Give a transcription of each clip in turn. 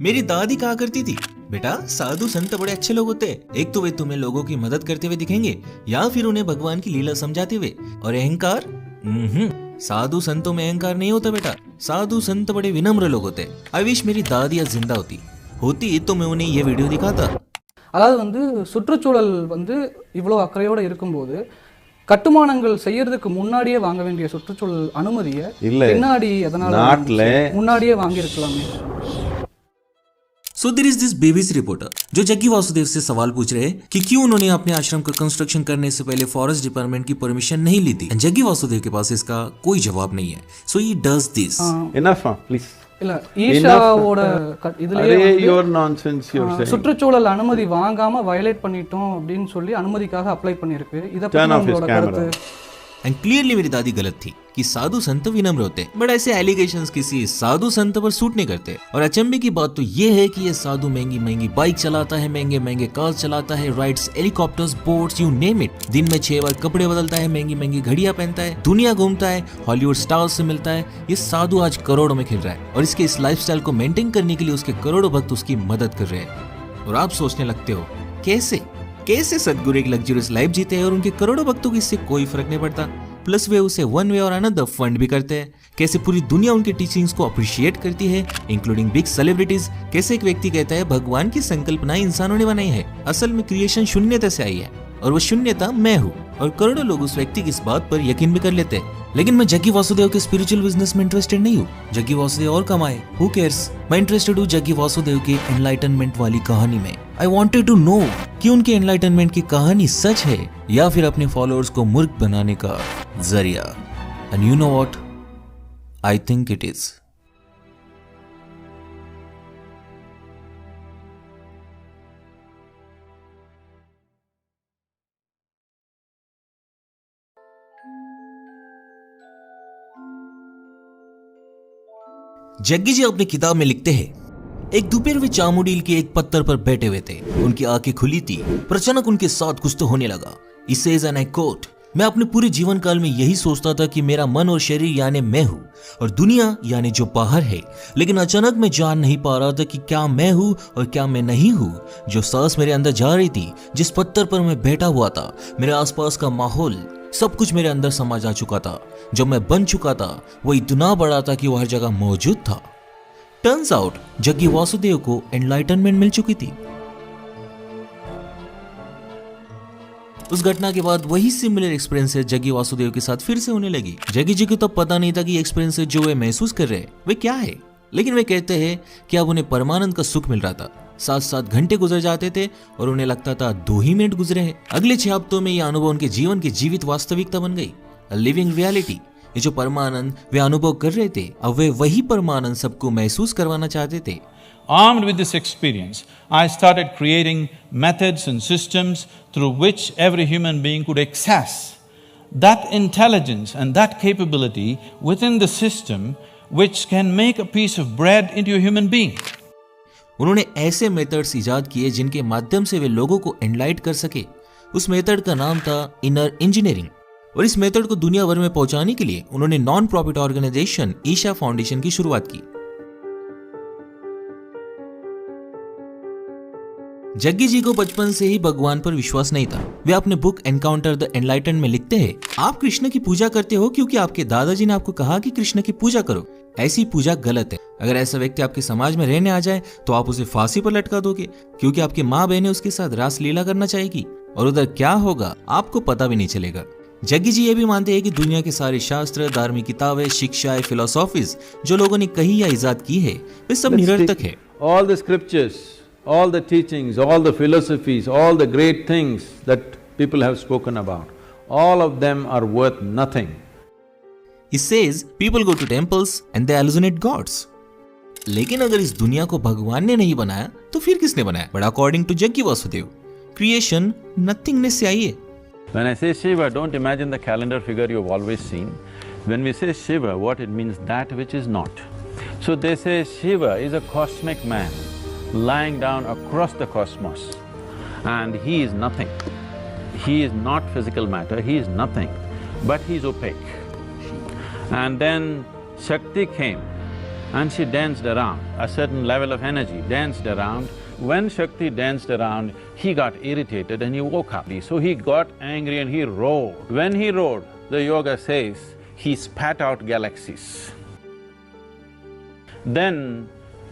मेरी दादी कहा करती थी, बेटा साधु संत बड़े अच्छे लोग होते हैं। एक तो वे तुम्हें लोगों की मदद करते हुए दिखेंगे या फिर उन्हें भगवान की लीला समझाते हुए। और अहंकार, साधु संतों में अहंकार नहीं होता बेटा। साधु संत बड़े विनम्र लोग होते हैं। आई विश मेरी दादी आज जिंदा होती तो मैं उन्हें ये वीडियो दिखाता। அதாவது வந்து சுற்றுச்சூழல் வந்து இவ்வளோ அக்கறையோடு இருக்கும்போது கட்டுமானங்கள் செய்யறதுக்கு முன்னாடியே வாங்க வேண்டிய சுற்றுச்சூழல் அனுமதியை பின்னாடி எதனால முன்னாடியே வாங்கியிருக்கலாமே। So there is this BBC reporter जो जग्गी वासुदेव से सवाल पूछ रहे हैं कि क्यों उन्होंने अपने आश्रम का कंस्ट्रक्शन करने से पहले फॉरेस्ट डिपार्टमेंट की परमिशन नहीं ली थी। जग्गी वासुदेव के पास इसका कोई जवाब नहीं है। So he does this. Enough, please. இல்ல ஈஷாவோட இதுலயே your nonsense you're saying. சுற்றுச்சூழல் அனுமதி வாங்காம வயலேட் பண்ணிட்டோம் அப்படினு சொல்லி அனுமதிக்காக அப்ளை பண்ணிருக்கு। இத பத்தி உங்களோட கருத்து? एंड क्लियरली मेरी दादी गलत थी कि साधु संत विनम्र होते, बट ऐसे एलिगेशंस किसी साधु संत पर सूट नहीं करते। और अचंभे की बात तो ये है कि ये साधु महंगी महंगी बाइक चलाता है, महंगे महंगे कार चलाता है, rides helicopters, boats, you name it. दिन में 6 बार कपड़े बदलता है, महंगी महंगी घड़ियां पहनता है, दुनिया घूमता है, हॉलीवुड स्टार्स से मिलता है। ये साधु आज करोड़ों में खिल रहा है और इसके इस लाइफस्टाइल को मेंटेन करने के लिए उसके करोड़ों भक्त उसकी मदद कर रहे हैं। और आप सोचने लगते हो कैसे सदगुरु एक लग्जरियस लाइफ जीते हैं और उनके करोड़ों भक्तों को इससे कोई फर्क नहीं पड़ता। प्लस वे उसे वन वे और अनदर फंड भी करते हैं। कैसे पूरी दुनिया उनके टीचिंग्स को अप्रिशिएट करती है, इंक्लूडिंग बिग सेलिब्रिटीज। कैसे एक व्यक्ति कहता है भगवान की संकल्पना इंसानों ने बनाई है, असल में क्रिएशन शून्यता से आई है और वो शून्यता मैं हूँ। और करोड़ों लोग उस व्यक्ति की इस बात पर यकीन भी कर लेते हैं। लेकिन मैं जग्गी वासुदेव के स्पिरिचुअल बिजनेस में इंटरेस्टेड नहीं हूँ। जग्गी वासुदेव और कमाए, हु केयर्स। मैं इंटरेस्टेड हूँ जग्गी वासुदेव की एनलाइटनमेंट वाली कहानी में। आई वांटेड टू नो कि उनके एनलाइटनमेंट की कहानी सच है या फिर अपने फॉलोअर्स को मूर्ख बनाने का जरिया। And you know what, I think it is. Jaggi ji अपनी किताब में लिखते हैं, एक दोपहर वे चामुंडील के एक पत्थर पर बैठे हुए थे। उनकी आंखें खुली थी पर अचानक उनके साथ कुछ तो होने लगा। इसे एज एन आई कोट, मैं अपने पूरे जीवन काल में यही सोचता था कि मेरा मन और शरीर यानी मैं हूँ और दुनिया यानी जो बाहर है। लेकिन अचानक मैं जान नहीं पा रहा था कि क्या मैं हूँ और क्या मैं नहीं हूँ। जो सांस मेरे अंदर जा रही थी, जिस पत्थर पर मैं बैठा हुआ था, मेरे आसपास का माहौल, सब कुछ मेरे अंदर समा जा चुका था। जो मैं बन चुका था वो इतना बड़ा था कि वो हर जगह मौजूद था। टर्न्स आउट जग्गी वासुदेव को एनलाइटनमेंट मिल चुकी थी। उस घटना के बाद वही सिमिलर एक्सपीरियंसेस जग्गी वासुदेव के साथ फिर से होने लगी। जग्गी जी को तब पता नहीं था कि एक्सपीरियंसेस जो वे महसूस कर रहे हैं वे क्या है, लेकिन वे कहते हैं कि अब उन्हें परमानंद का सुख मिल रहा था। 7-7 घंटे गुजर जाते थे और उन्हें लगता था 2 ही मिनट गुजरे हैं। अगले 6 हफ्तों में यह अनुभव उनके जीवन की जीवित वास्तविकता बन गई, लिविंग रियलिटी। ये जो परमानंद वे अनुभव कर रहे थे, अब वे वही परमानंद सबको महसूस करवाना चाहते थे। Armed with this experience, I started creating methods and systems through which every human being could access that intelligence and that capability within the system which can make a piece of bread into a human being. उन्होंने ऐसे methods इजाद किए जिनके माध्यम से वे लोगों को एनलाइट कर सके। उस मेथड का नाम था इनर इंजीनियरिंग और इस मेथड को दुनिया भर में पहुंचाने के लिए उन्होंने non profit organisation Isha foundation की शुरुआत की। जग्गी जी को बचपन से ही भगवान पर विश्वास नहीं था। वे अपने बुक एनकाउंटर द एनलाइटन में लिखते हैं, आप कृष्ण की पूजा करते हो क्योंकि आपके दादाजी ने आपको कहा कि कृष्ण की पूजा करो। ऐसी पूजा गलत है। अगर ऐसा व्यक्ति आपके समाज में रहने आ जाए तो आप उसे फांसी पर लटका दोगे क्योंकि आपकी माँ बहनें उसके साथ रास लीला करना चाहेगी और उधर क्या होगा आपको पता भी नहीं चलेगा। जग्गी जी ये भी मानते हैं कि दुनिया के सारे शास्त्र, धार्मिक किताबें, शिक्षाएं, फिलोसॉफीज जो लोगों ने कही या इजाद की है वे सब निरर्थक है। All the scriptures, all the teachings, all the philosophies, all the great things that people have spoken about, all of them are worth nothing. He says people go to temples and they hallucinate gods. लेकिन अगर इस दुनिया को भगवान ने नहीं बनाया तो फिर किसने बनाया? But according to Jaggi Vasudev, creation nothingness से आई है। When I say Shiva, don't imagine the calendar figure you've always seen. When we say Shiva, what it means, that which is not. So they say Shiva is a cosmic man lying down across the cosmos and he is nothing. He is not physical matter, he is nothing, but he is opaque. And then Shakti came and she danced around, a certain level of energy danced around. When Shakti danced around, he got irritated and he woke up. So he got angry and he roared. When he roared, the yoga says, he spat out galaxies. Then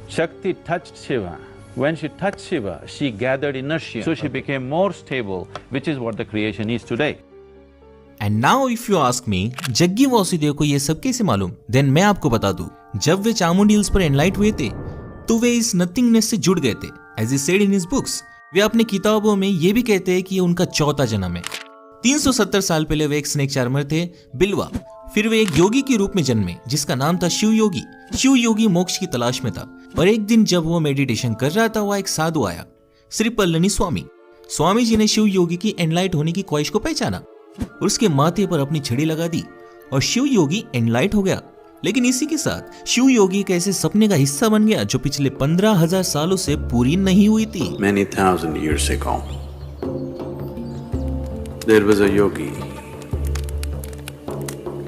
Shakti touched Shiva. When she touched Shiva, she gathered inertia, so she became more stable, which is what the creation is today. And now if you ask me, Jaggi Vasudev को ये सब कैसे मालूम? Then मैं आपको बता दूं, जब वे चामुंडी हिल्स पर एनलाइट हुए थे तो वे इस नथिंगनेस से जुड़ गए थे। As he said in his books, वे अपनी किताबों में ये भी कहते हैं कि ये उनका चौथा जन्म है। 370 साल पहले वे एक स्नेक चार्मर थे, बिलवा। फिर वे एक योगी के रूप में जन्मे जिसका नाम था शिव योगी। शिव योगी मोक्ष की तलाश में था और एक दिन जब वो मेडिटेशन कर रहा था, वह एक साधु आया, श्री पल्लनी स्वामी। स्वामी जी ने शिव योगी की एनलाइट होने की ख्वाहिश को पहचाना और उसके माथे पर अपनी छड़ी लगा दी और शिव योगी एनलाइट हो गया। लेकिन इसी के साथ शिव योगी के ऐसे सपने का हिस्सा बन गया जो पिछले 15,000 सालों से पूरी नहीं हुई थी। Many thousand years ago, there was a yogi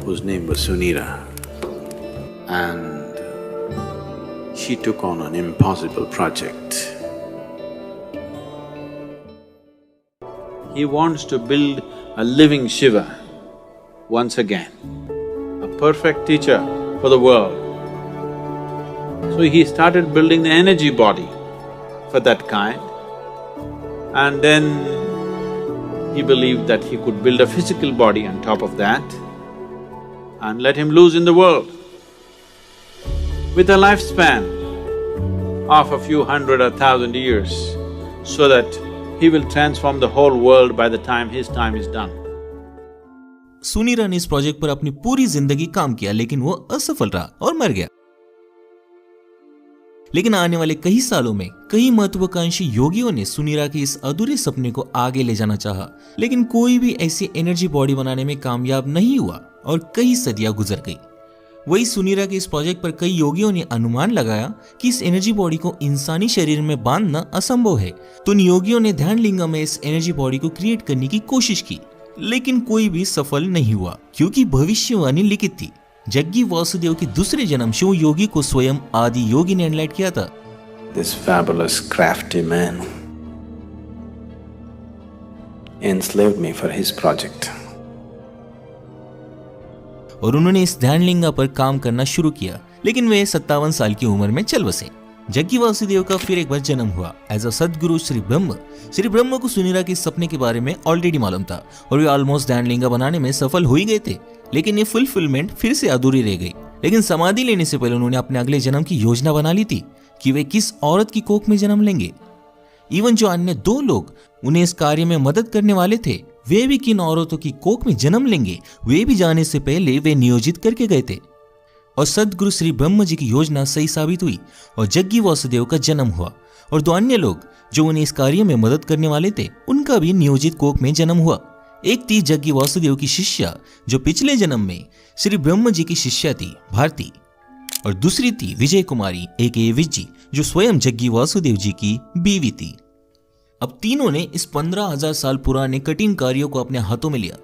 whose name was Sunira, and she took on an impossible project. He wants to build a living Shiva once again, a perfect teacher for the world. So he started building the energy body for that kind, and then he believed that he could build a physical body on top of that and let him loose in the world with a lifespan of a few hundred or thousand years, so that he will transform the whole world by the time his time is done. Sunira ने इस project पर अपनी पूरी जिंदगी काम किया, लेकिन वो असफल रहा और मर गया। लेकिन आने वाले कई सालों में कई महत्वाकांक्षी योगियों ने सुनीरा के इस अधूरे सपने को आगे ले जाना चाहा, लेकिन कोई भी ऐसी एनर्जी बॉडी बनाने में कामयाब नहीं हुआ और कई सदियां गुजर गई। वही सुनीरा के इस प्रोजेक्ट पर कई योगियों ने अनुमान लगाया कि इस एनर्जी बॉडी को इंसानी शरीर में बांधना असंभव है, तो उन योगियों ने ध्यान लिंगम में इस एनर्जी बॉडी को क्रिएट करने की कोशिश की, लेकिन कोई भी सफल नहीं हुआ, क्योंकि भविष्यवाणी लिखित थी। जग्गी वासुदेव के दूसरे जन्म शिव योगी को स्वयं आदि योगी ने एनलाइट किया था। This fabulous crafty man enslaved me for his project. और उन्होंने इस ध्यान लिंगा पर काम करना शुरू किया, लेकिन वे 57 साल की उम्र में चल बसे। जग्गी वासुदेव का फिर एक बार जन्म हुआ एज अ सदगुरु श्री ब्रह्म। श्री ब्रह्म को सुनीरा के सपने के बारे में ऑलरेडी मालूम था और वे ऑलमोस्ट ध्यान लिंगा बनाने में सफल हो ही गए थे, लेकिन ये फुलफिलमेंट फिर से अधूरी रह गई। लेकिन समाधि लेने से पहले उन्होंने अपने अगले जन्म की योजना बना ली थी कि वे किस औरत की कोख में जन्म लेंगे। इवन जो अन्य 2 लोग उन्हें इस कार्य में मदद करने वाले थे, वे भी किन औरतों की कोख में जन्म लेंगे, वे भी जाने से पहले वे नियोजित करके गए थे। और सदगुरु श्री ब्रह्म जी की योजना सही साबित हुई और जग्गी वासुदेव का जन्म हुआ और 2 अन्य लोग जो उन्हें इस कार्य में मदद करने वाले थे, उनका भी नियोजित कोख में जन्म हुआ। एक थी जग्गी वासुदेव की शिष्या जो पिछले जन्म में श्री ब्रह्म जी की शिष्या थी, भारती, और दूसरी थी विजय कुमारी एके विज्जी जो स्वयं जग्गी वासुदेव जी की बीवी थी। अब तीनों ने इस 15,000 साल पुराने कठिन कार्यों को अपने हाथों में लिया।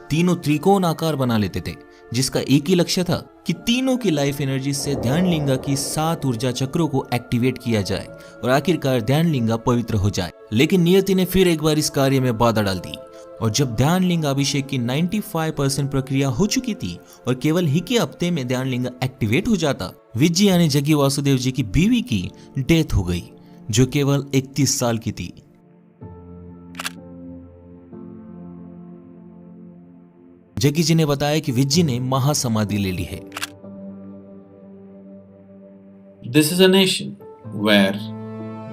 तीनों त्रिकोण आकार बना लेते थे, जिसका एक ही लक्ष्य था कि तीनों की लाइफ एनर्जी से ध्यान लिंगा की 7 ऊर्जा चक्रों को एक्टिवेट किया जाए और आखिरकार ध्यान लिंगा पवित्र हो जाए। लेकिन नियति ने फिर एक बार इस कार्य में बाधा डाल दी और जब ध्यान लिंगा अभिषेक की 95% प्रक्रिया हो चुकी थी और केवल ही के हफ्ते में ध्यान लिंगा एक्टिवेट हो जाता, विजय यानी जग्गी वासुदेव जी की बीवी की डेथ हो गई, जो केवल 31 साल की थी। जग्गी जी ने बताया कि विज्जी ने महासमाधि ले ली है। This is a nation where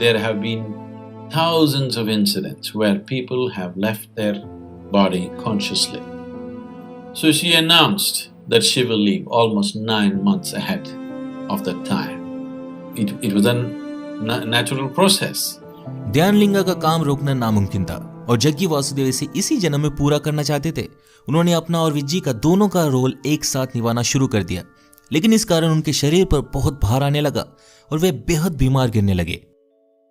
there have been thousands of incidents where people have left their body consciously. So she announced that she will leave almost 9 months ahead of that time. It was a natural process. ध्यान लिंगा का काम रोकना नामुमकिन था और जग्गी वासुदेव इसे इसी जन्म में पूरा करना चाहते थे। उन्होंने अपना और विज्जी का दोनों का रोल एक साथ निभाना शुरू कर दिया, लेकिन इस कारण उनके शरीर पर बहुत भार आने लगा और वे बेहद बीमार गिरने लगे।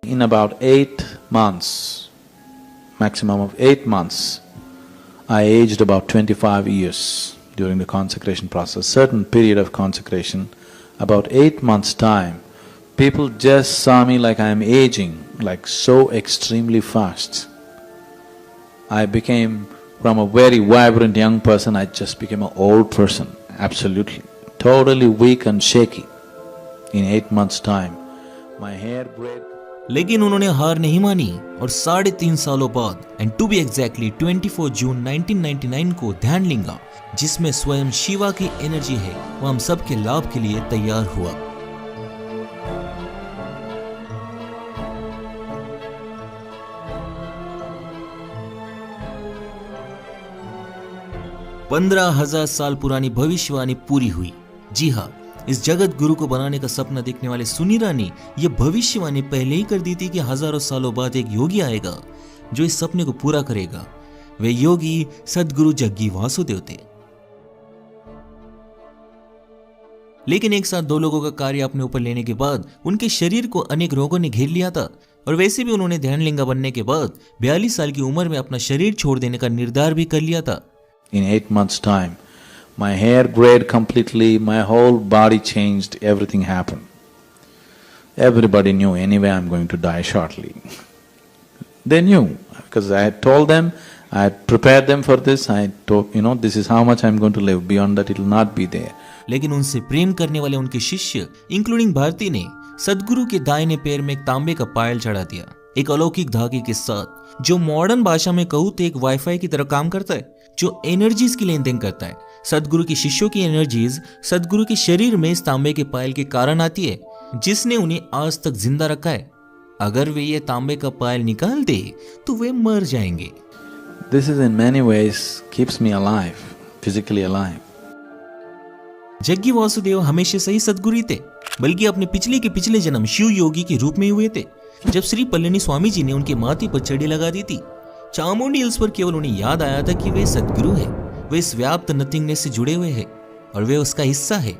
In about 8 months, maximum of 8 months, I aged about 25 years during the consecration process. Certain period of consecration, about 8 months' time, people just saw me like I am aging, like so extremely fast. I became, from a very vibrant young person, I just became an old person, absolutely, totally weak and shaky in 8 months' time. My hair braid. लेकिन उन्होंने हार नहीं मानी और 3.5 सालों बाद and to be exactly 24 जून 1999 को ध्यानलिंगा, जिसमें स्वयं शिवा की एनर्जी है, वो हम सब के लाभ के लिए तैयार हुआ। पंद्रह 15,000 साल पुरानी भविष्यवाणी पूरी हुई। जी हाँ, इस जगत गुरु को बनाने का सपना देखने वाले सुनीरा ने यह भविष्यवाणी पहले ही कर दी थी कि हजारों सालों बाद एक योगी आएगा जो इस सपने को पूरा करेगा। वे योगी सदगुरु जग्गी वासुदेव थे। लेकिन एक साथ दो लोगों का कार्य अपने ऊपर लेने के बाद उनके शरीर को अनेक रोगों ने घेर लिया था और वैसे भी उन्होंने ध्यानलिंगा बनने के बाद 42 साल की उम्र में अपना शरीर छोड़ देने का निर्धार भी कर लिया था। In 8 months' time, my hair grayed completely, my whole body changed, everything happened. Everybody knew anyway I'm going to die shortly. They knew, because I had told them, I had prepared them for this, I told, this is how much I'm going to live, beyond that it will not be there. लेकिन उनसे प्रेम करने वाले उनके शिष्य including Bharti ने सदगुरु के दाहिने पैर में एक तांबे का पायल चढ़ा दिया, एक अलौकिक धागे के साथ, जो मॉडर्न भाषा में कहूँ तो एक वाईफाई की तरह काम करता है, जो एनर्जीज की लेन देन करता है। सदगुरु के शिष्यों की एनर्जीज सदगुरु के शरीर में इस तांबे के पायल के कारण आती है, जिसने उन्हें आज तक जिंदा रखा है। अगर वे ये तांबे का पायल निकाल दे तो वे मर जाएंगे। This is in many ways keeps me alive, physically alive. Jaggi Vasudev हमेशा से ही सदगुरु थे, बल्कि अपने पिछले के पिछले जन्म शिव योगी के रूप में हुए थे। जब श्री पल्लनी स्वामी जी ने उनके माथे पर छड़ी लगा दी थी, चामुंडी हिल्स पर केवल उन्हें याद आया था कि वे सदगुरु है, वे इस व्याप्त नथिंगनेस से जुड़े हुए हैं और वे उसका हिस्सा है।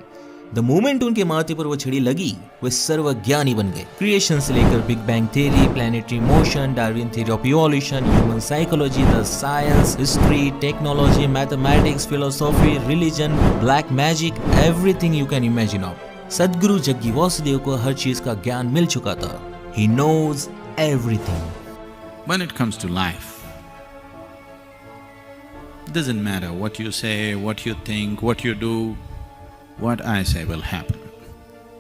द मोमेंट उनके माथे पर वो छड़ी लगी, वे सर्वज्ञानी बन गए। क्रिएशन से लेकर big bang theory, planetary motion, Darwin theory of evolution, human psychology, the science, history, technology, mathematics, philosophy, religion, black magic, everything you can imagine of. सदगुरु जग्गी वासुदेव को हर चीज का ज्ञान मिल चुका था। He knows everything. When it comes to life, it doesn't matter what you say, what you think, what you do, what I say will happen.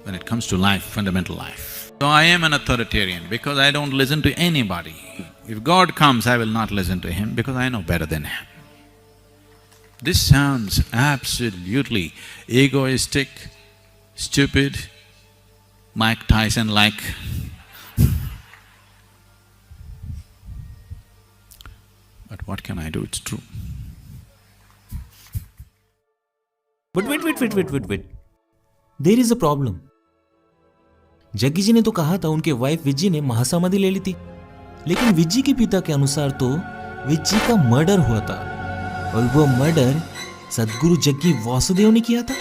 When it comes to life, fundamental life. So I am an authoritarian because I don't listen to anybody. If God comes, I will not listen to him because I know better than him. This sounds absolutely egoistic, stupid, Mike Tyson-like. But what can I do? It's true. But wait. There is a problem. Jaggi जी ने तो कहा था उनके wife विज्जी ने महासमाधि ले ली थी, लेकिन विज्जी के पिता के अनुसार तो विज्जी का मर्डर हुआ था और वो मर्डर सदगुरु जग्गी वासुदेव ने किया था।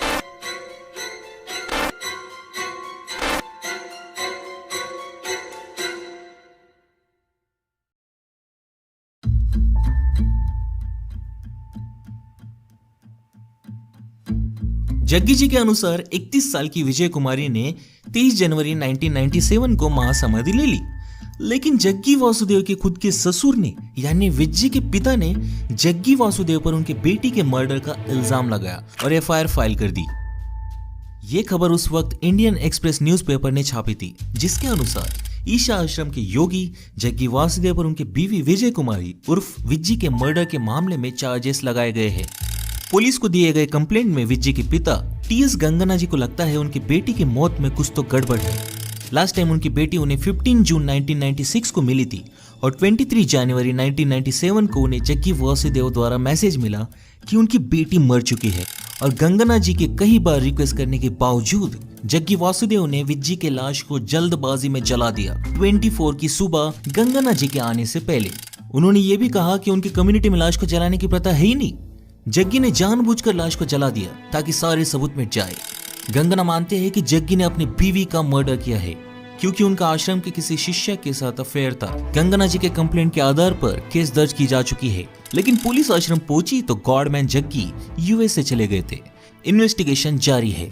जग्गी जी के अनुसार 31 साल की विजय कुमारी ने 30 जनवरी 1997 को महासमाधि ले ली, लेकिन जग्गी वासुदेव के खुद के ससुर ने यानी विज्जी के पिता ने जग्गी वासुदेव पर उनके बेटी के मर्डर का इल्जाम लगाया और एफआईआर फाइल कर दी। ये खबर उस वक्त इंडियन एक्सप्रेस न्यूज़पेपर ने छापी थी, जिसके अनुसार ईशा आश्रम के योगी जग्गी वासुदेव पर उनके बीवी विजय कुमारी उर्फ विज्जी के मर्डर के मामले में चार्जेस लगाए गए हैं। पुलिस को दिए गए कंप्लेंट में विज्जी के पिता टीएस गंगना जी को लगता है उनकी बेटी की मौत में कुछ तो गड़बड़ है। लास्ट टाइम उनकी बेटी उन्हें 15 जून 1996 को मिली थी और 23 जनवरी 1997 को उन्हें जग्गी वासुदेव द्वारा मैसेज मिला कि उनकी बेटी मर चुकी है और गंगना जी के कई बार रिक्वेस्ट करने के बावजूद जग्गी वासुदेव ने विज्जी के लाश को जल्दबाजी में जला दिया। 24 की सुबह गंगना जी के आने से पहले उन्होंने ये भी कहा कि उनकी कम्युनिटी में लाश को जलाने की प्रथा है ही नहीं। जग्गी ने जानबूझकर लाश को जला दिया ताकि सारे सबूत मिट जाए। गंगना मानते हैं कि जग्गी ने अपनी बीवी का मर्डर किया है क्योंकि उनका आश्रम के किसी शिष्य के साथ अफेयर था। गंगना जी के कंप्लेंट के आधार पर केस दर्ज की जा चुकी है, लेकिन पुलिस आश्रम पहुंची तो गॉडमैन जग्गी यूएस से चले गए थे। इन्वेस्टिगेशन जारी है।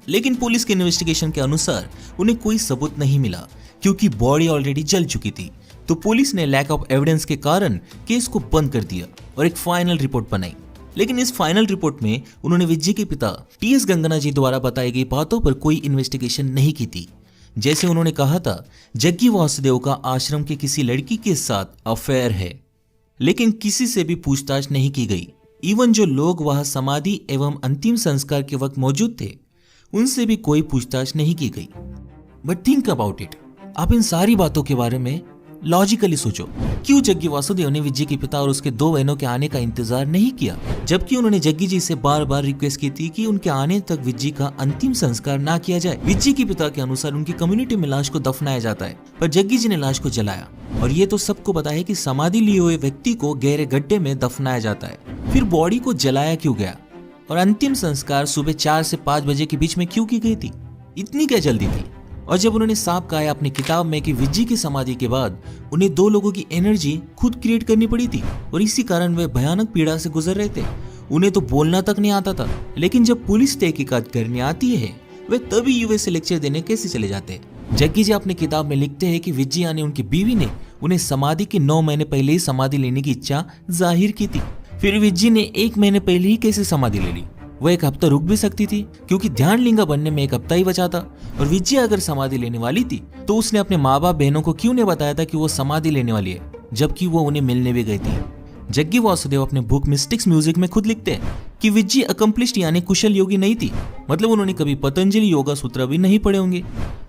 लेकिन पुलिस के इन्वेस्टिगेशन के अनुसार उन्हें कोई सबूत नहीं मिला क्योंकि बॉडी ऑलरेडी जल चुकी थी। तो पुलिस ने लैक ऑफ एविडेंस के कारण केस को बंद कर दिया और एक फाइनल रिपोर्ट बनाई। लेकिन इस फाइनल रिपोर्ट में उन्होंने विज्जी के पिता टी.एस. गंगना जी द्वारा बताई गई बातों पर कोई इन्वेस्टिगेशन नहीं की थी। जैसे उन्होंने कहा था जग्गी वासुदेव का आश्रम के किसी लड़की के साथ अफेयर है, लेकिन किसी से भी पूछताछ नहीं की गई। इवन जो लोग वहां समाधि एवं अंतिम संस्कार के वक्त मौजूद थे उनसे भी कोई पूछताछ नहीं की गई। बट थिंक अबाउट इट, आप इन सारी बातों के बारे में लॉजिकली सोचो, क्यों जग्गी वासुदेव ने विज्जी के पिता और उसके 2 बहनों के आने का इंतजार नहीं किया, जबकि उन्होंने जग्गी जी से बार बार रिक्वेस्ट की थी कि उनके आने तक विज्जी का अंतिम संस्कार ना किया जाए। विज्जी के पिता के अनुसार उनकी कम्युनिटी में लाश को दफनाया जाता है, पर जग्गी जी ने लाश को जलाया। और ये तो सबको पता है कि समाधि लिए हुए व्यक्ति को गहरे गड्ढे में दफनाया जाता है। फिर बॉडी को जलाया क्यों गया और अंतिम संस्कार सुबह 4 से 5 बजे के बीच में क्यों की गई थी? इतनी क्या जल्दी थी? और जब उन्होंने साफ कहा है अपनी किताब में कि विज्जी की समाधि के बाद उन्हें 2 लोगों की एनर्जी खुद क्रिएट करनी पड़ी थी और इसी कारण वे भयानक पीड़ा से गुजर रहे थे। उन्हें तो बोलना तक नहीं आता था, लेकिन जब पुलिस तहकीकात करने आती है वे तभी यूएस से लेक्चर देने कैसे चले जाते हैं। जग्गी जी अपनी किताब में लिखते हैं कि विज्जी यानी उनकी बीवी ने उन्हें समाधि के 9 महीने पहले ही समाधि लेने की इच्छा जाहिर की थी। फिर विज्जी ने 1 महीने पहले ही कैसे समाधि ले ली? वो 1 हफ्ता रुक भी सकती थी क्योंकि ध्यान लिंगा बनने में 1 हफ्ता ही बचा था। और विज्जी अगर समाधि लेने वाली थी तो उसने अपने माँ बाप बहनों को क्यों नहीं बताया था कि वो समाधि लेने वाली है, जबकि वो उन्हें मिलने भी गई थी। जग्गी वासुदेव अपने बुक मिस्टिक्स म्यूजिक में खुद लिखते हैं कि विज्जी अकम्प्लिश्ड यानी कुशल योगी नहीं थी, मतलब उन्होंने कभी पतंजलि योगा सूत्र भी नहीं पढ़े होंगे।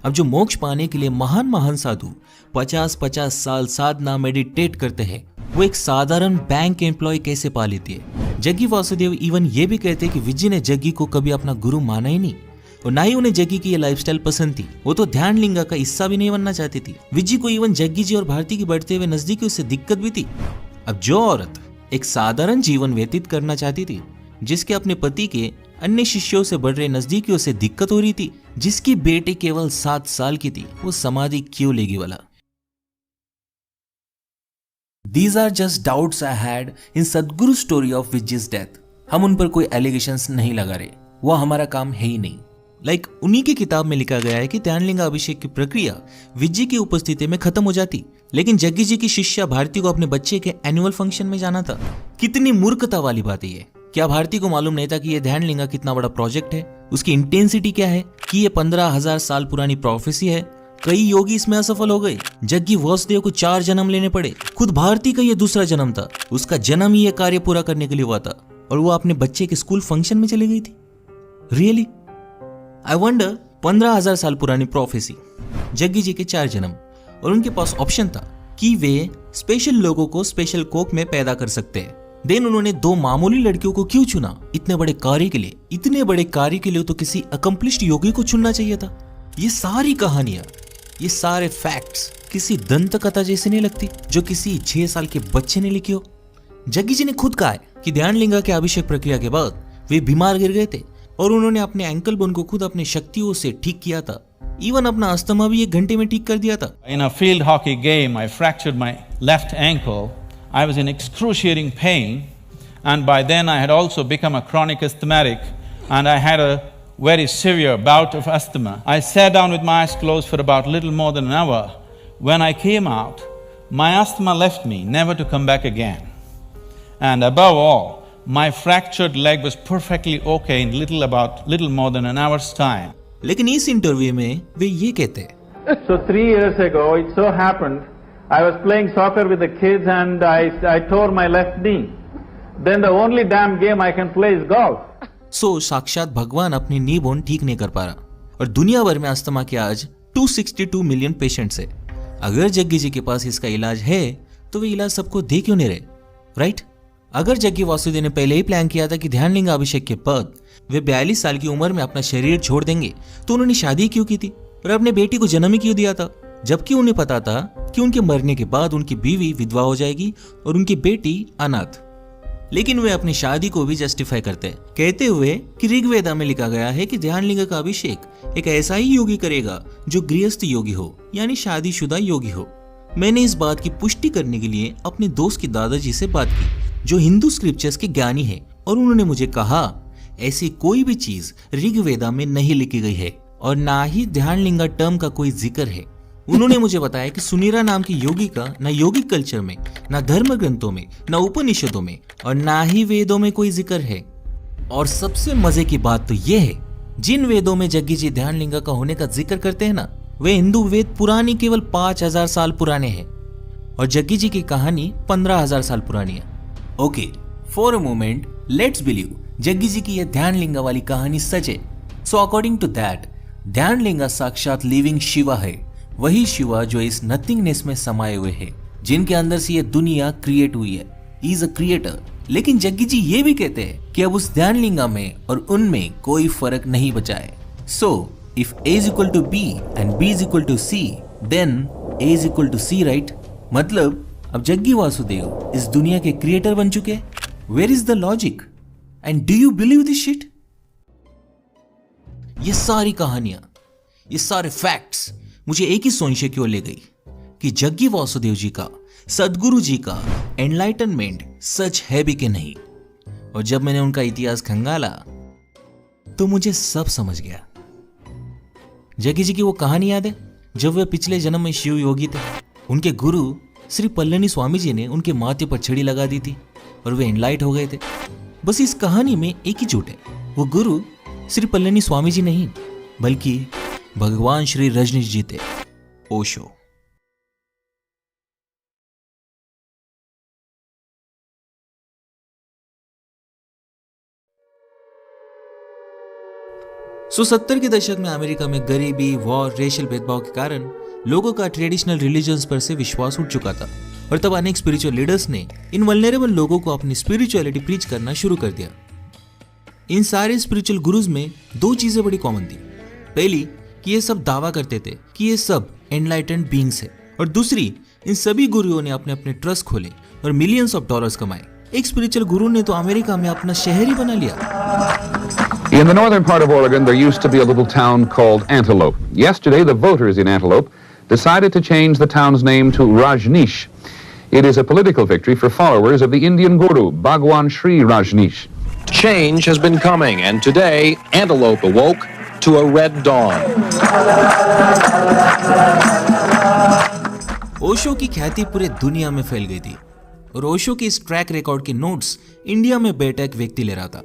अब जो मोक्ष पाने के लिए महान साधु 50-50 साल साधना मेडिटेट करते हैं, वो एक साधारण बैंक एम्प्लॉय कैसे पा लेती है? जग्गी वासुदेव इवन ये भी कहते हैं कि विज्जी ने जग्गी को कभी अपना गुरु माना ही नहीं और ना ही उन्हें जग्गी की ये लाइफस्टाइल पसंद थी। वो तो ध्यान लिंगा का हिस्सा भी नहीं बनना चाहती थी। विज्जी को इवन जग्गी जी और भारती की बढ़ते हुए नजदीकियों से दिक्कत भी थी। अब जो औरत एक साधारण जीवन व्यतीत करना चाहती थी, जिसके अपने पति के अन्य शिष्यों से बढ़ रहे नजदीकियों से दिक्कत हो रही थी, जिसकी बेटी केवल 7 साल की थी, वो समाधि क्यों लेगी वाला? These are just doubts I had in Sadhguru story of Vijji's death. हम उन पर कोई एलिगेशंस नहीं लगा रहे, वो हमारा काम है ही नहीं। उन्हीं की किताब में लिखा गया है कि ध्यानलिंगा अभिषेक की प्रक्रिया विज्जी की उपस्थिति में खत्म हो जाती, लेकिन जग्गी जी की शिष्या भारती को अपने बच्चे के एनुअल फंक्शन में जाना था। कितनी मूर्खता वाली बात है ये। क्या भारती को मालूम नहीं था कि ये ध्यानलिंगा कितना बड़ा प्रोजेक्ट है, उसकी इंटेंसिटी क्या है, कि ये 15,000 साल पुरानी प्रोफेसी है? कई योगी इसमें असफल हो गए। जग्गी वासुदेव को 4 जन्म लेने पड़े। खुद भारती का ये दूसरा जन्म था। उसका जन्म ही ये कार्य पूरा करने के लिए हुआ था और वो अपने बच्चे के स्कूल फंक्शन में चली गई थी। रियली आई वंडर, 15,000 साल पुरानी प्रोफेसी, जग्गी जी के 4 जन्म, और उनके पास ऑप्शन था कि वे स्पेशल लोगों को स्पेशल कोक में पैदा कर सकते हैं। देन उन्होंने 2 मामूली लड़कियों को क्यों चुना इतने बड़े कार्य के लिए? इतने बड़े कार्य के लिए तो किसी अकम्प्लिश्ड योगी को चुनना चाहिए था। ये सारी कहानियां, ये सारे फैक्ट्स किसी दंत कथा जैसे नहीं लगती जो किसी 6 साल के बच्चे ने लिखी हो। जग्गी जी ने खुद कहा है कि ध्यानलिंगा के अभिषेक प्रक्रिया के बाद वे बीमार गिर गए थे और उन्होंने अपने एंकल बोन को खुद अपनी शक्तियों से ठीक किया था। इवन अपना अस्थमा भी 1 घंटे में ठीक कर दिया था। In a field hockey game, I fractured my left ankle. I was in excruciating pain, and by then I had also become a chronic asthmatic, and I had a very severe bout of asthma. I sat down with my eyes closed for about little more than an hour. When I came out, my asthma left me, never to come back again. And above all, my fractured leg was perfectly okay in little more than an hour's time. लेकिन इस interview में वे ये कहते हैं, So 3 years ago, it so happened, I was playing soccer with the kids and I tore my left knee. Then the only damn game I can play is golf. साक्षात भगवान अपनी नी bone ठीक नहीं कर पा रहा और दुनिया भर में अस्थमा के आज 262 मिलियन पेशेंट्स है। अगर जग्गी जी के पास इसका इलाज है तो वे इलाज सबको दे क्यों नहीं रहे? राइट? अगर जग्गी वासुदेव ने पहले ही प्लान किया था कि ध्यानलिंगा अभिषेक के बाद वे 42 साल की उम्र में अपना शरीर छोड़ देंगे, तो उन्होंने शादी क्यों की थी और अपने बेटी को जन्म ही क्यों दिया था, जबकि उन्हें पता था कि उनके मरने के बाद उनकी बीवी विधवा हो जाएगी और उनकी बेटी अनाथ। लेकिन वे अपनी शादी को भी जस्टिफाई करते हैं, कहते हुए कि ऋग्वेदा में लिखा गया है कि ध्यानलिंगा का अभिषेक एक ऐसा ही योगी करेगा जो गृहस्थ योगी हो, यानी शादीशुदा योगी हो। मैंने इस बात की पुष्टि करने के लिए अपने दोस्त के दादाजी से बात की, जो हिंदू स्क्रिप्चर्स के ज्ञानी है, और उन्होंने मुझे कहा ऐसी कोई भी चीज ऋग्वेदा में नहीं लिखी गई है और ना ही ध्यान लिंगा टर्म का कोई जिक्र है। उन्होंने मुझे बताया कि सुनीरा नाम की योगी का ना योगिक कल्चर में, ना धर्म ग्रंथों में, ना उपनिषदों में और ना ही वेदों में कोई जिक्र है। और सबसे मजे की बात तो यह है, जिन वेदों में जग्गी जी ध्यान लिंगा का होने का जिक्र करते हैं ना, वे हिंदू वेद पुरानी केवल 5000 साल पुराने हैं और जग्गी जी की कहानी 15000 साल पुरानी है। Okay, for a moment let's believe Jaggi ji की यह ध्यान लिंगा वाली कहानी सच है। सो अकॉर्डिंग टू दैट, ध्यान लिंगा साक्षात लिविंग शिवा है, वही शिवा जो इस नथिंगनेस में समाये हुए है, जिनके अंदर से ये दुनिया क्रिएट हुई है। He is a creator. लेकिन जग्गी जी ये भी कहते हैं कि अब उस ध्यान लिंगा में और उनमें कोई फर्क नहीं बचा है। So if A is equal to B and B is equal to C, then A is equal to C, right? मतलब अब जग्गी वासुदेव इस दुनिया के क्रिएटर बन चुके हैं। Where is the logic and do you believe this shit? ये सारी कहानियां, ये सारे फैक्ट्स मुझे एक ही संशय की ओर ले गई कि जग्गी वासुदेव जी का, सदगुरु जी का एनलाइटनमेंट सच है भी कि नहीं। और जब मैंने उनका इतिहास खंगाला तो मुझे सब समझ गया। जग्गी जी की वो कहानी याद है जब वे पिछले जन्म में शिव योगी थे। उनके गुरु श्री पल्लनी स्वामी जी ने उनके माथे पर छड़ी लगा दी थी और वे एनलाइट हो गए थे। बस इस कहानी में एक ही झूठ है, वो गुरु श्री पल्लनी स्वामी जी नहीं बल्कि भगवान श्री रजनीश जी थे, ओशो। सो 70 के दशक में अमेरिका में गरीबी, वॉर, रेशियल भेदभाव के कारण लोगों का ट्रेडिशनल रिलीजन्स पर से विश्वास उठ चुका था और तब अनेक स्पिरिचुअल लीडर्स ने इन वल्नरेबल लोगों को अपनी स्पिरिचुअलिटी प्रीच करना शुरू कर दिया। इन सारे स्पिरिचुअल गुरुज में दो चीजें बड़ी कॉमन थी। पहली कि ये सब दावा करते थे कि ये सब एनलाइटेंड बीइंग्स है, और दूसरी, इन सभी गुरुओं ने अपने अपने ट्रस्ट खोले और मिलियंस ऑफ डॉलर्स कमाए। एक स्पिरिचुअल गुरु ने तो अमेरिका में अपना शहर ही बना लिया। In the northern part of Oregon, there used to be a little town called Antelope. Yesterday, the voters in Antelope decided to change the town's name to Rajneesh. It is a political victory for followers of the Indian guru, Bhagwan Sri Rajneesh. Change has been coming, and today, Antelope awoke to a red dawn. Osho की ख्याति पूरे दुनिया में फैल गई थी और ओशो के इस ट्रैक रिकॉर्ड के नोट्स इंडिया में बैठा एक व्यक्ति ले रहा था,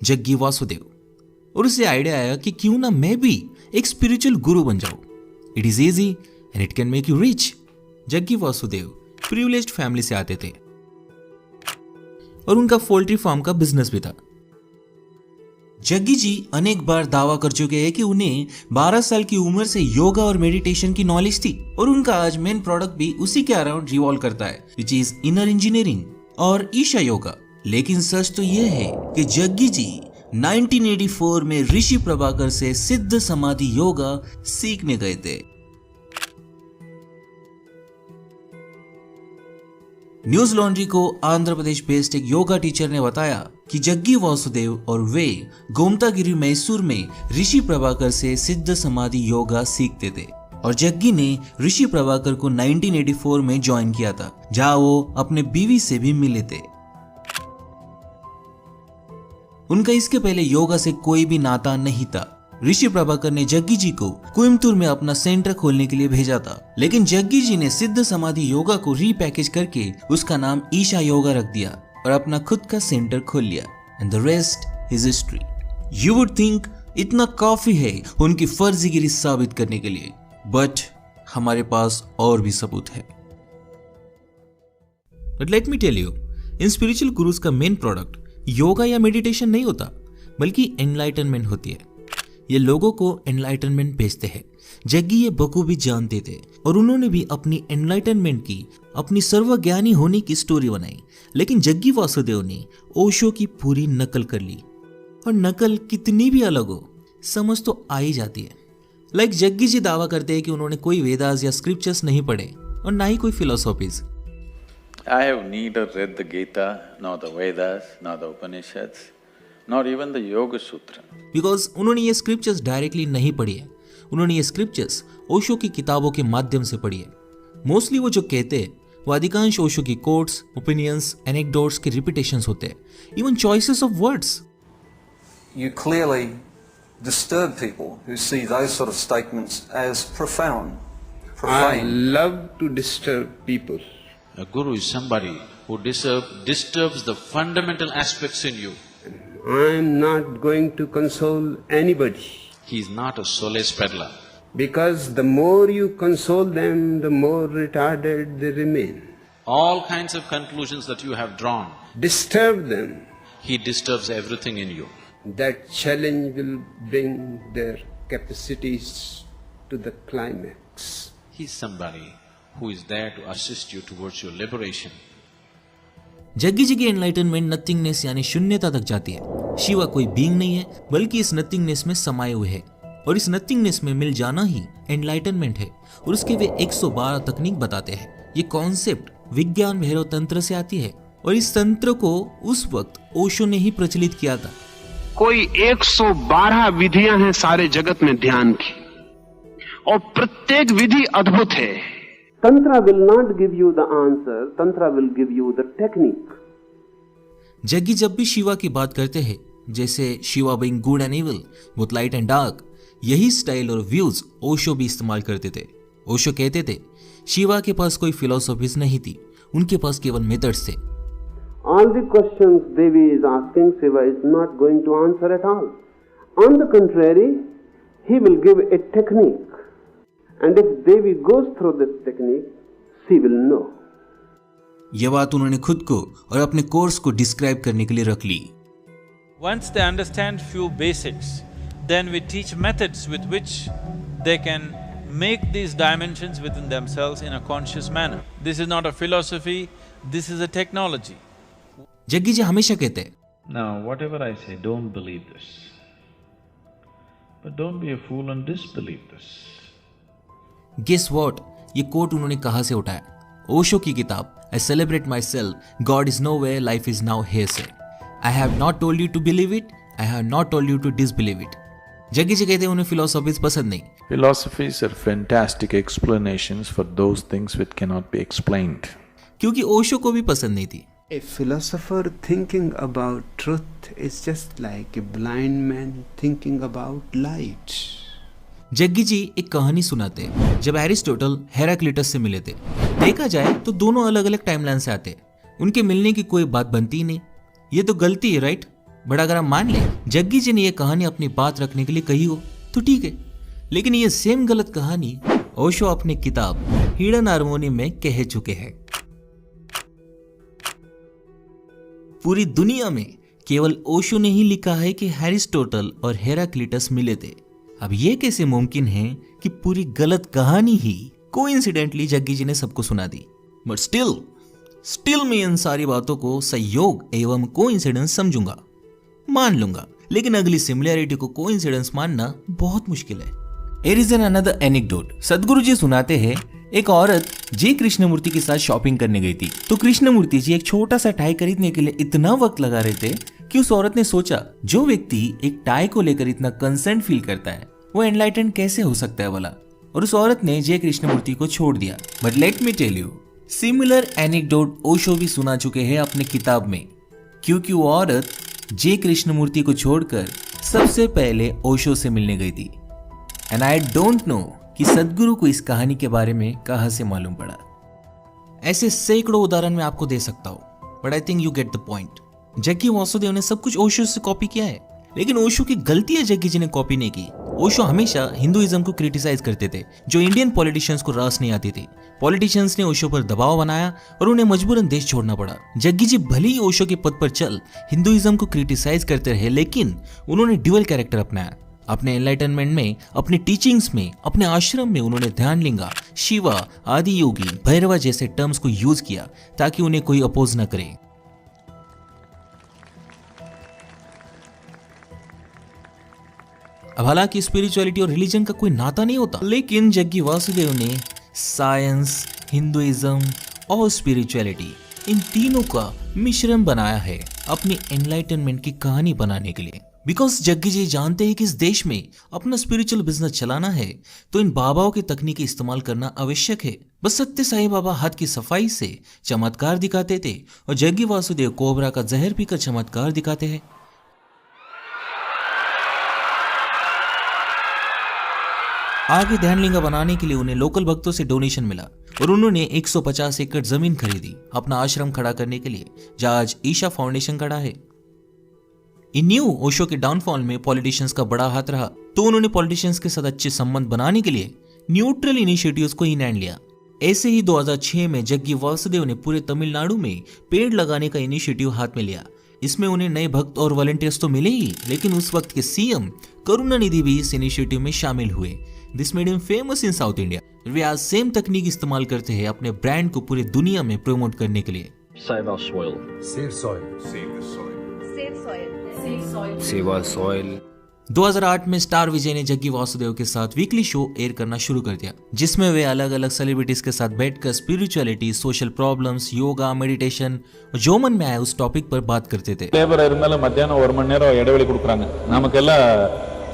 जग्गी वासुदेव। और उसे आइडिया आया कि क्यों ना मैं भी एक स्पिरिचुअल गुरु बन जाऊं। It is easy and it can make you rich. Jaggi Vasudev privileged family से आते थे और उनका पोल्ट्री फार्म का बिजनेस भी था। जग्गी जी अनेक बार दावा कर चुके हैं कि उन्हें 12 साल की उम्र से योगा और मेडिटेशन की नॉलेज थी और उनका आज मेन प्रोडक्ट भी उसी के अराउंड रिवॉल्व करता है, विच इज इनर इंजीनियरिंग और ईशा योगा। लेकिन सच तो यह है कि जग्गी जी 1984 में ऋषि प्रभाकर से सिद्ध समाधि योगा सीखने गए थे। न्यूज लॉन्ड्री को आंध्र प्रदेश बेस्ड एक योगा टीचर ने बताया कि जग्गी वासुदेव और वे गोमतागिरी मैसूर में ऋषि प्रभाकर से सिद्ध समाधि योगा सीखते थे और जग्गी ने ऋषि प्रभाकर को 1984 में ज्वाइन किया था, जहां वो अपने बीवी से भी मिले थे। उनका इसके पहले योगा से कोई भी नाता नहीं था। ऋषि प्रभाकर ने जग्गी जी को कोयम्बतूर में अपना सेंटर खोलने के लिए भेजा था, लेकिन जग्गी जी ने सिद्ध समाधि योगा को रीपैकेज करके उसका नाम ईशा योगा रख दिया और अपना खुद का सेंटर खोल लिया। And the rest is history. You would think इतना काफी है उनकी फर्जीगिरी साबित करने के लिए, बट हमारे पास और भी सबूत है। But let me tell you, इन स्पिरिचुअल गुरुज का मेन प्रोडक्ट योगा या मेडिटेशन नहीं होता, बल्कि एनलाइटनमेंट होती है। ये लोगों को एनलाइटनमेंट भेजते हैं। जग्गी ये बखूबी जानते थे और उन्होंने भी अपनी एनलाइटनमेंट की, अपनी सर्वज्ञानी होने की स्टोरी बनाई। लेकिन जग्गी वासुदेव ने ओशो की पूरी नकल कर ली, और नकल कितनी भी अलग हो, समझ तो आ ही जाती है। लाइक जग्गी जी दावा करते हैं कि उन्होंने कोई वेदास या स्क्रिप्चर्स नहीं पढ़े और ना ही कोई philosophies. I have neither read the Gita, nor the Vedas, nor the Upanishads, nor even the Yoga Sutra. Because उन्होंने ये स्क्रिप्चर्स डायरेक्टली नहीं पढ़ी है, उन्होंने ये स्क्रिप्चर्स ओशो की किताबों के माध्यम से पढ़ी है। मोस्टली वो जो कहते हैं वो अधिकांश ओशो की कोट्स, ओपिनियंस, एनेक्डोट्स के रिपीटेशंस होते हैं, even choices of words. you clearly disturb people who see those sort of statements as profound, profane. I love to disturb people. A guru is somebody who disturbs the fundamental aspects in you. I am not going to console anybody. He is not a solace peddler. Because the more you console them, the more retarded they remain. All kinds of conclusions that you have drawn, Disturb them. he disturbs everything in you. That challenge will bring their capacities to the climax. He is somebody who is there to assist you towards your liberation. Jaggi ji की enlightenment nothingness यानी शून्यता तक जाती है। शिवा कोई being नहीं है, बल्कि इस नथिंगनेस में समाये हुए है, और इस नथिंगनेस में मिल जाना ही एनलाइटनमेंट है। और उसके वे 112 तकनीक बताते हैं। ये कॉन्सेप्ट विज्ञान भैरव तंत्र से आती है, और इस तंत्र को उस वक्त ओशो ने ही प्रचलित किया था। कोई 112 विधियां हैं सारे जगत में ध्यान की, और प्रत्येक विधि अद्भुत है। Tantra will not give you the answer, Tantra will give you the technique. Jaggi जब भी शिवा की बात करते हैं, जैसे Shiva being good and evil, both light and dark, यही स्टाइल और व्यूज ओशो भी इस्तेमाल करते थे। ओशो कहते थे शिवा के पास कोई फिलोसॉफीज नहीं थी, उनके पास केवल मेथड्स थे। All the questions Devi is asking, Shiva is not going to answer at all. On the contrary, he will give a technique. And if Devi goes through this technique, she will know. यह बात उन्होंने खुद को और अपने course को describe करने के लिए रख ली। Once they understand few basics, then we teach methods with which they can make these dimensions within themselves in a conscious manner. This is not a philosophy, this is a technology. Jaggi जी हमेशा कहते हैं, Now, whatever I say, don't believe this. But don't be a fool and disbelieve this. Guess what, ये quote उन्होंने कहां से उठाया? ओशो की किताब I celebrate myself, God is nowhere, life is now here से। I have not told you to believe it, I have not told you to disbelieve it. Jaggi ji कहते हैं उन्हें फिलोसॉफीज पसंद नहीं। Philosophies are fantastic explanations for those things which cannot be explained. क्योंकि ओशो को भी पसंद नहीं थी। A philosopher thinking about truth is just like a blind man thinking about light. Jaggi जी एक कहानी सुनाते हैं। जब एरिस्टोटल हेराक्लिटस से मिले थे, देखा जाए तो दोनों अलग अलग टाइमलाइन से आते, उनके मिलने की कोई बात बनती ही नहीं। ये तो गलती है, राइट? बट अगर हम मान लें जग्गी जी ने यह कहानी अपनी बात रखने के लिए कही हो तो ठीक है, लेकिन ये सेम गलत कहानी ओशो अपनी किताब हिडन हार्मोनी में कह चुके हैं। पूरी दुनिया में केवल ओशो ने ही लिखा है कि एरिस्टोटल और हेराक्लिटस मिले थे। अब ये कैसे मुमकिन है कि पूरी गलत कहानी ही कोइंसिडेंटली जग्गी जी ने सबको सुना दी? बट स्टिल मैं इन सारी बातों को संयोग एवं कोइंसिडेंस समझूंगा, मान लूंगा, लेकिन अगली सिमिलैरिटी को कोइंसिडेंस मानना बहुत मुश्किल है। Here is another anecdote. सदगुरु जी सुनाते हैं, एक औरत जे कृष्णमूर्ति के साथ शॉपिंग करने गई थी, तो कृष्णमूर्ति जी एक छोटा सा टाई खरीदने के लिए इतना वक्त लगा रहे थे कि उस औरत ने सोचा, जो व्यक्ति एक टाई को लेकर इतना कंसर्न फील करता है वो एनलाइटेंड कैसे हो सकता है वाला, और उस औरत ने जे कृष्णमूर्ति को छोड़ दिया। But let me tell you, similar anecdote Osho भी सुना चुके हैं अपने किताब में, क्योंकि वो औरत जे कृष्णमूर्ति को छोड़कर सबसे पहले ओशो से मिलने गई थी। एंड आई डोंट नो कि सदगुरु को इस कहानी के बारे में कहां से मालूम पड़ा। ऐसे सैकड़ों उदाहरण मैं आपको दे सकता हूं, but I think you get the point. Jaggi Vasudev ने सब कुछ ओशो से कॉपी किया है, लेकिन ओशो की गलती है जग्गी जी ने कॉपी नहीं की। ओशो हमेशा हिंदुइज्म को क्रिटिसाइज करते थे, जो इंडियन पॉलिटिशियंस को रास नहीं आती थी। पॉलिटिशियंस ने ओशो पर दबाव बनाया और उन्हें मजबूरन देश छोड़ना पड़ा। जग्गी जी भले ही ओशो के पद पर चल हिंदुइज्म को क्रिटिसाइज करते रहे, लेकिन उन्होंने ड्यूअल कैरेक्टर अपनाया। अपने एनलाइटनमेंट में, अपने टीचिंग्स में, अपने आश्रम में उन्होंने ध्यानलिंगा, शिवा, आदि योगी, भैरवा जैसे टर्म्स को यूज किया ताकि उन्हें कोई अपोज न करे। अब हालांकि स्पिरिचुअलिटी और रिलीजन का कोई नाता नहीं होता, लेकिन जग्गी वासुदेव ने साइंस, हिंदुइज्म और स्पिरिचुअलिटी इन तीनों का मिश्रण बनाया है अपनी एनलाइटनमेंट की कहानी बनाने के लिए। बिकॉज जग्गी जी जानते हैं कि इस देश में अपना स्पिरिचुअल बिजनेस चलाना है तो इन बाबाओं की तकनीकी इस्तेमाल करना आवश्यक है। बस सत्य साईं बाबा हाथ की सफाई से चमत्कार दिखाते थे और जग्गी वासुदेव कोबरा का जहर पीकर चमत्कार दिखाते हैं। आगे ध्यानलिंगा बनाने के लिए उन्हें लोकल भक्तों से डोनेशन मिला और उन्होंने 150 एकड़ जमीन खरीदी अपना आश्रम खड़ा करने के लिए, जहां आज ईशा फाउंडेशन खड़ा है। इन न्यू ओशो के डाउनफॉल में पॉलिटिशियंस का बड़ा हाथ रहा, तो उन्होंने पॉलिटिशियंस के साथ अच्छे संबंध बनाने के लिए न्यूट्रल इनिशिएटिव्स को इन हैंड लिया। ऐसे ही 2006 में जग्गी वासुदेव ने पूरे तमिलनाडु में पेड़ लगाने का इनिशिएटिव हाथ में लिया। इसमें उन्हें नए भक्त और वॉलंटियर्स तो मिले ही, लेकिन उस वक्त के सीएम करुणानिधि भी इस इनिशिएटिव में शामिल हुए। This made him famous in South India. वे आज सेम तकनीक इस्तेमाल करते हैं अपने ब्रांड को पूरी दुनिया में प्रमोट करने के लिए। Save our soil. Save soil. Save the soil. Save soil. Save soil. Save our soil. 2008 में स्टार विजय ने जग्गी वासुदेव के साथ वीकली शो एयर करना शुरू कर दिया, जिसमें वे अलग अलग सेलिब्रिटीज के साथ बैठकर spirituality, social problems, yoga, meditation और जो मन में आया उस टॉपिक पर बात करते थे। லேபர் இருந்தாலும் மத்தியானம் 1 மணி நேரம் இடைவெளி கொடுக்குறாங்க, நமக்கெல்லாம்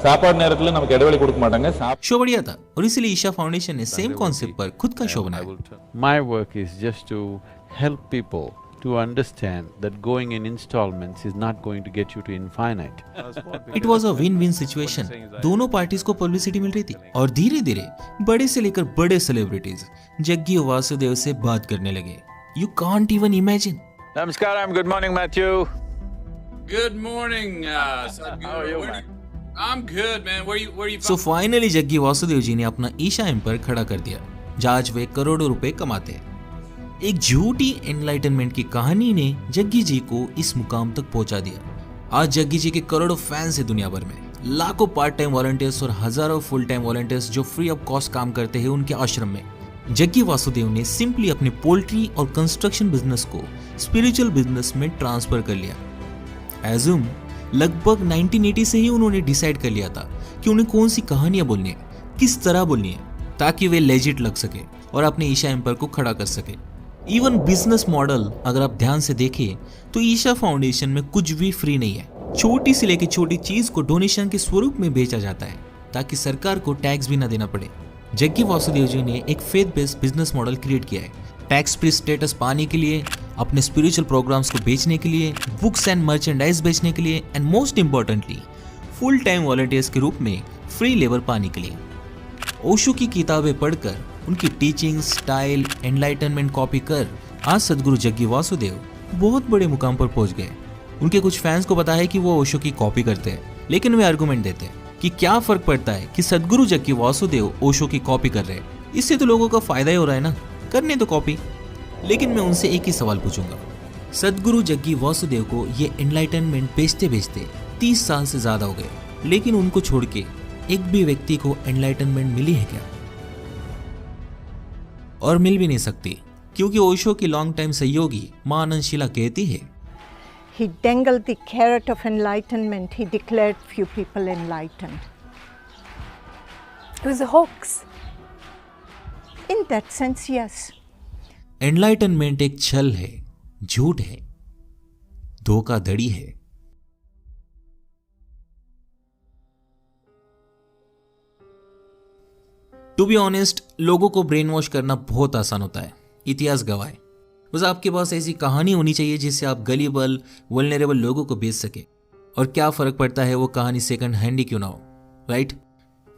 சாப்பாடு நேரத்துல நமக்கு இடைவெளி கொடுக்க மாட்டாங்க। शो बढ़िया था और इसलिए ईशा फाउंडेशन ने सेम कॉन्सेप्ट पर खुद का शो बनाया। My work is just to help people to understand that going in installments is not going to get you to infinite. It was a win-win situation. दोनों पार्टीज को publicity मिल रही थी और धीरे धीरे बड़े से लेकर बड़े सेलिब्रिटीज जग्गी वासुदेव से बात करने लगे। You can't even imagine. Namaskaram, good morning Matthew. Good morning, Sadhguru. How are you, man? I'm good, man. Where you from? So finally Jaggi Vasudev ji ने अपना ईशा एम्पायर खड़ा कर दिया, जहाँ आज वे करोड़ों रुपए कमाते हैं। एक झूठी एनलाइटनमेंट की कहानी ने जग्गी जी को इस मुकाम तक पहुंचा दिया। आज जग्गी जी के करोड़ों फैंस हैं दुनिया भर में, लाखों पार्ट टाइम वॉलंटियर्स और हजारों फुल टाइम वॉलंटियर्स जो फ्री ऑफ कॉस्ट काम करते हैं उनके आश्रम में। जग्गी वासुदेव ने सिंपली अपने पोल्ट्री और कंस्ट्रक्शन बिजनेस को स्पिरिचुअल बिजनेस में ट्रांसफर कर लिया। एज्यूम लगभग 1980 से ही उन्होंने डिसाइड कर लिया था कि उन्हें कौन सी कहानियां बोलनी है, किस तरह बोलनी है, ताकि वे लेजिट लग सके और अपने ईशा एम्पायर को खड़ा कर सके। इवन बिजनेस मॉडल अगर आप ध्यान से देखें तो ईशा फाउंडेशन में कुछ भी फ्री नहीं है। छोटी से लेकर छोटी चीज को डोनेशन के स्वरूप में बेचा जाता है ताकि सरकार को टैक्स भी ना देना पड़े। जग्गी वासुदेव जी ने एक faith based business model create किया है, टैक्स फ्री स्टेटस पाने के लिए, अपने स्पिरिचुअल प्रोग्राम्स को बेचने के लिए, बुक्स एंड मर्चेंडाइज बेचने के लिए and most importantly full time volunteers के रूप में फ्री लेबर पाने के लिए। ओशो की किताबें पढ़कर उनकी टीचिंग स्टाइल एनलाइटनमेंट कॉपी कर आज सदगुरु जग्गी वासुदेव बहुत बड़े मुकाम पर पहुंच गए। उनके कुछ फैंस को पता है कि वो ओशो की कॉपी करते हैं, लेकिन वे आर्गुमेंट देते हैं कि क्या फर्क पड़ता है कि सदगुरु जग्गी वासुदेव ओशो की कॉपी कर रहे हैं, इससे तो लोगों का फायदा ही हो रहा है ना, करने तो कॉपी। लेकिन मैं उनसे एक ही सवाल पूछूंगा, सदगुरु जग्गी वासुदेव को ये एनलाइटनमेंट बेचते बेचते 30 साल से ज्यादा हो गए, लेकिन उनको छोड़ के एक भी व्यक्ति को एनलाइटनमेंट मिली है क्या? और मिल भी नहीं सकती, क्योंकि ओशो की लॉन्ग टाइम सहयोगी मां आनंदशीला कहती है, He dangled the carrot of enlightenment. He declared few people enlightened. It was a hoax. In that sense, yes. Enlightenment एक छल है, झूठ है, धोखाधड़ी है। टू बी ऑनेस्ट, लोगों को ब्रेन वॉश करना बहुत आसान होता है, इतिहास गवाह है। बस आपके पास ऐसी कहानी होनी चाहिए जिससे आप गलीबल वल्नरेबल लोगों को बेच सके, और क्या फर्क पड़ता है वो कहानी सेकंड हैंड ही क्यों ना हो, राइट?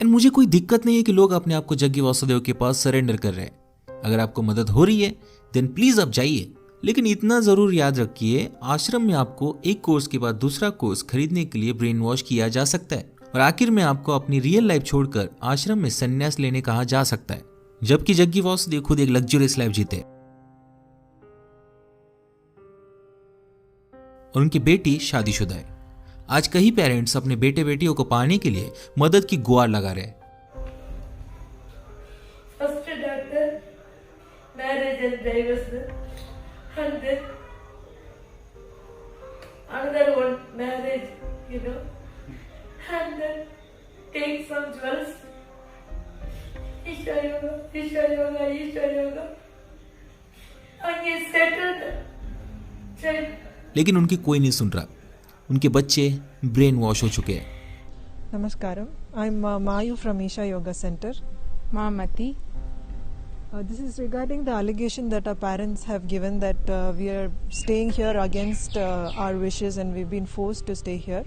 एंड मुझे कोई दिक्कत नहीं है कि लोग अपने आप को जग्गी वासुदेव के पास सरेंडर कर रहे हैं। अगर आपको मदद हो रही है देन प्लीज आप जाइए, लेकिन इतना जरूर याद रखिए, आश्रम में आपको एक कोर्स के बाद दूसरा कोर्स खरीदने के लिए ब्रेन वॉश किया जा सकता है, और आखिर में आपको अपनी रियल लाइफ छोड़कर आश्रम में संन्यास लेने कहा जा सकता है, जबकि जग्गी वासुदेव खुद एक लग्जरियस लाइफ जीते और उनकी बेटी शादीशुदा है। आज कई पेरेंट्स अपने बेटे बेटियों को पाने के लिए मदद की गुहार लगा रहे हैं। First doctor, marriage and divorce, and then another one marriage, you know, and then take some jewels. Isha yoga, Isha yoga, Isha yoga, and he settled. लेकिन उनकी कोई नहीं सुन रहा, उनके बच्चे ब्रेन वॉश हो चुके हैं। Namaskaram. I'm Mayu from Isha Yoga Center. Mamati. This is regarding the allegation that our parents have given that we are staying here against our wishes and we've been forced to stay here.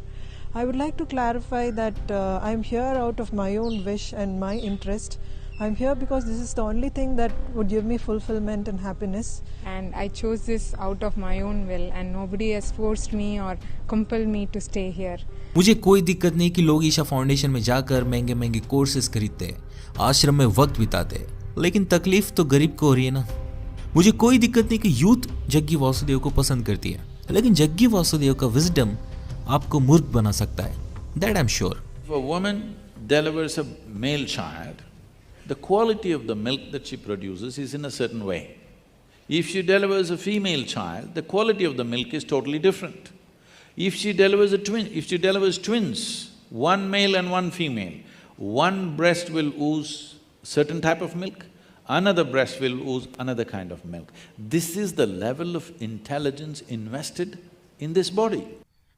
I would like to clarify that I'm here out of my own wish and my interest. I'm here because this is the only thing that would give me fulfillment and happiness. And I chose this out of my own will and nobody has forced me or compelled me to stay here. मुझे कोई दिक्कत नहीं कि लोग Isha foundation में जाकर महंगे महंगे कोर्सेज खरीदते हैं, आश्रम में वक्त बिताते हैं, लेकिन तकलीफ तो गरीब को हो रही है ना। मुझे कोई दिक्कत नहीं कि यूथ जग्गी वासुदेव को पसंद करती है, लेकिन जग्गी वासुदेव का विजडम आपको मूर्ख बना सकता है। That I'm sure. If a woman delivers a male child, the quality of the milk that she produces is in a certain way. If she delivers a female child, the quality of the milk is totally different. If she delivers twins, one male and one female, one breast will ooze certain type of milk, another breast will ooze another kind of milk. This is the level of intelligence invested in this body.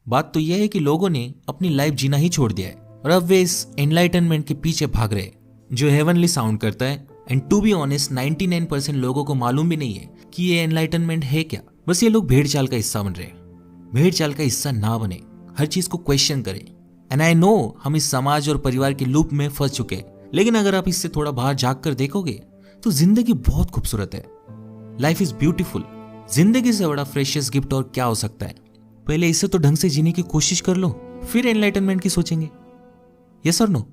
बात तो यह है कि लोगों ने अपनी life जीना ही छोड़ दिया है और अब वे इस एनलाइटनमेंट के पीछे भाग रहे हैं जो हेवनली साउंड करता है। एंड टू बी ऑनेस्ट 99% लोगों को मालूम भी नहीं है कि ये एनलाइटनमेंट है क्या। बस ये लोग भेड़ चाल का हिस्सा बन रहे हैं। भेड़ चाल का हिस्सा ना बने, हर चीज को क्वेश्चन करें। एंड आई नो हम इस समाज और परिवार के लूप में फंस चुके हैं, लेकिन अगर आप इससे थोड़ा बाहर झांक कर देखोगे तो जिंदगी बहुत खूबसूरत है। Life is beautiful. जिंदगी से बड़ा फ्रेशियस गिफ्ट और क्या हो सकता है। पहले इसे तो ढंग से जीने की कोशिश कर लो, फिर एनलाइटनमेंट की सोचेंगे। यस और नो?